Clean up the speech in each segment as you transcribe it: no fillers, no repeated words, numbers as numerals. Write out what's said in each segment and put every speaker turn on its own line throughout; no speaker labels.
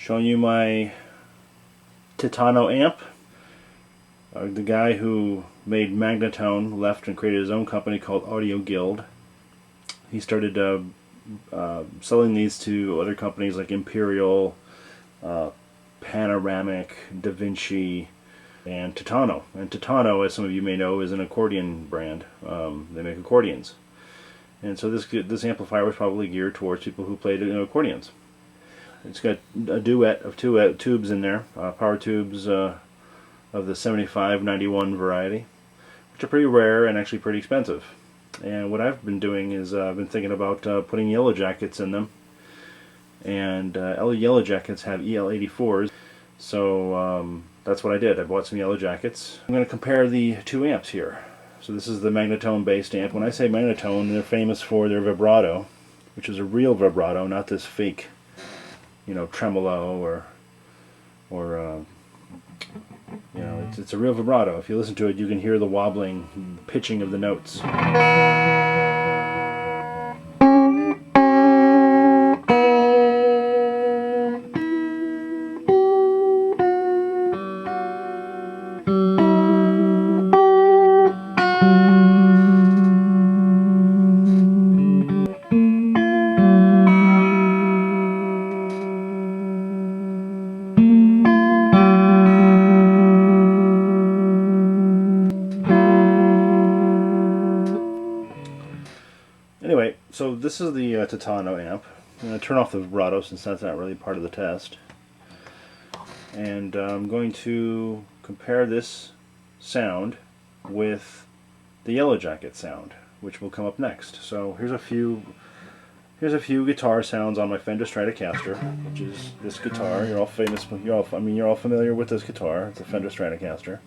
Showing you my Titano amp. The guy who made Magnatone left and created his own company called Audio Guild. He started selling these to other companies like Imperial, Panoramic, Da Vinci, and Titano. And Titano, as some of you may know, is an accordion brand. They make accordions. And so this amplifier was probably geared towards people who played accordions. It's got a duet of two tubes in there, power tubes of the 7591 variety, which are pretty rare and actually pretty expensive. And what I've been doing is I've been thinking about putting Yellow Jackets in them. And Yellow Jackets have EL84s, so that's what I did. I bought some Yellow Jackets. I'm going to compare the two amps here. So this is the Magnatone based amp. When I say Magnatone, they're famous for their vibrato, which is a real vibrato, not this fake, tremolo or it's a real vibrato. If you listen to it, you can hear the wobbling, pitching of the notes. Anyway, so this is the Titano amp. I'm going to turn off the vibrato since that's not really part of the test. And I'm going to compare this sound with the Yellow Jacket sound, which will come up next. So here's a few guitar sounds on my Fender Stratocaster, which is this guitar. You're all familiar with this guitar. It's a Fender Stratocaster.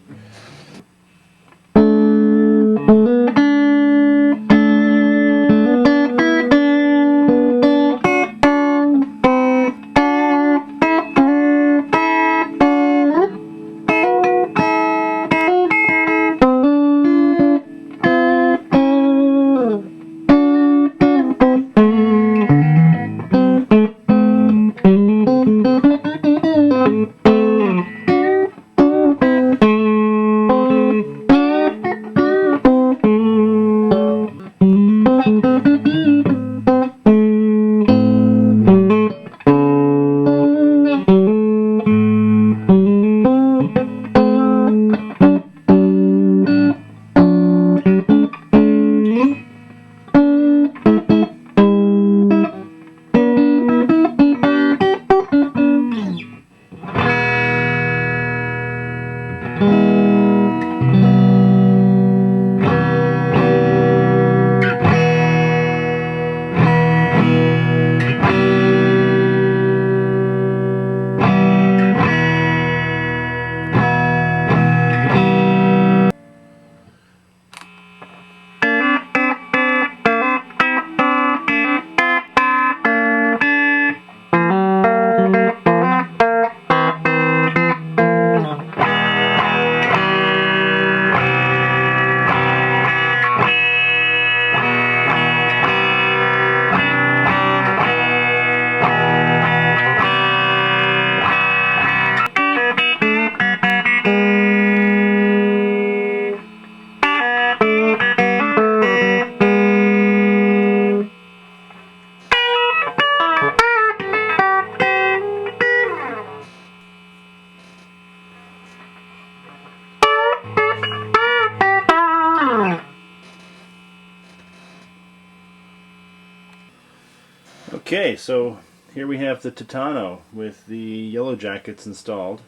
Okay, so here we have the Titano with the Yellow Jackets installed.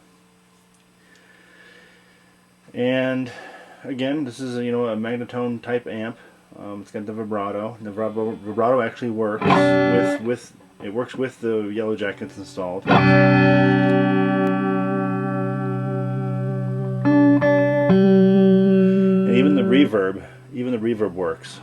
And again, this is a Magnatone type amp. It's got the vibrato. The vibrato actually works with the Yellow Jackets installed. And even the reverb works.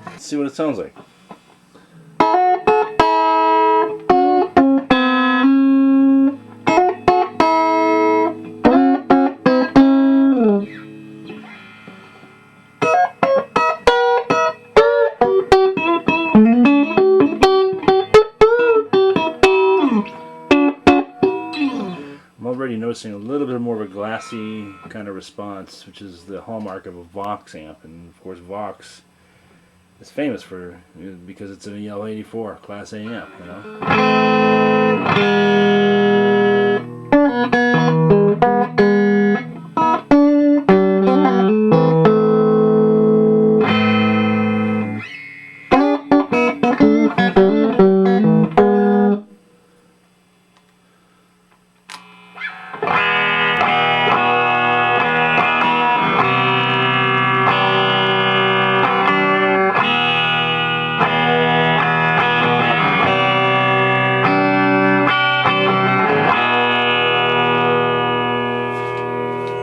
Let's see what it sounds like. already noticing a little bit more of a glassy kind of response, which is the hallmark of a Vox amp. And of course Vox is famous for, because it's a Yellow 84 Class A amp, you know.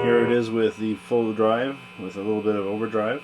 Here it is with the full drive, with a little bit of overdrive.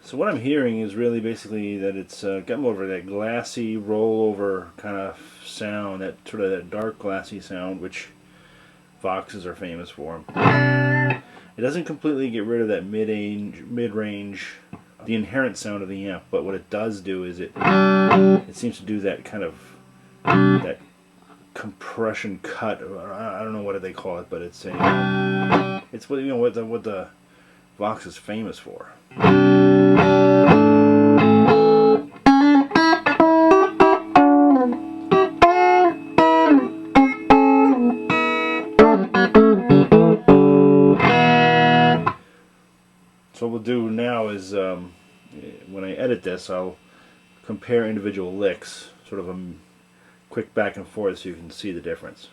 So what I'm hearing is really basically that it's got more of that glassy rollover kind of sound, that sort of that dark glassy sound, which Voxes are famous for. It doesn't completely get rid of that mid-range, the inherent sound of the amp, but what it does do is it seems to do that kind of that compression cut. I don't know what they call it, but it's what, you know, what the Vox is famous for. So what we'll do now is, when I edit this, I'll compare individual licks, sort of a quick back and forth so you can see the difference.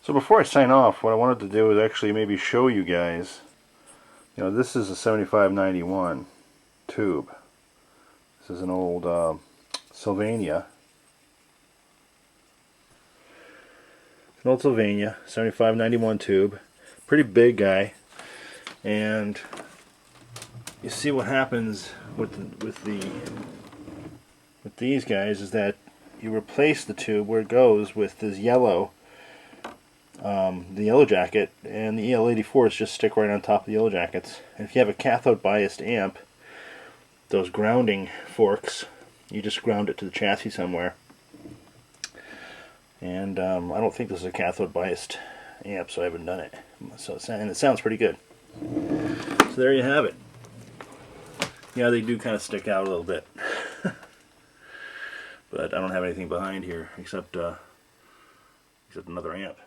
So before I sign off, what I wanted to do is actually maybe show you guys, you know, this is a 7591 tube. This is an old Sylvania. An old Sylvania 7591 tube. Pretty big guy. And you see what happens with these guys is that you replace the tube where it goes with this yellow, the Yellow Jacket, and the EL84s just stick right on top of the Yellow Jackets. And if you have a cathode biased amp, those grounding forks, you just ground it to the chassis somewhere. And I don't think this is a cathode biased amp, so I haven't done it. And it sounds pretty good. So there you have it. Yeah, they do kind of stick out a little bit. But I don't have anything behind here except another amp.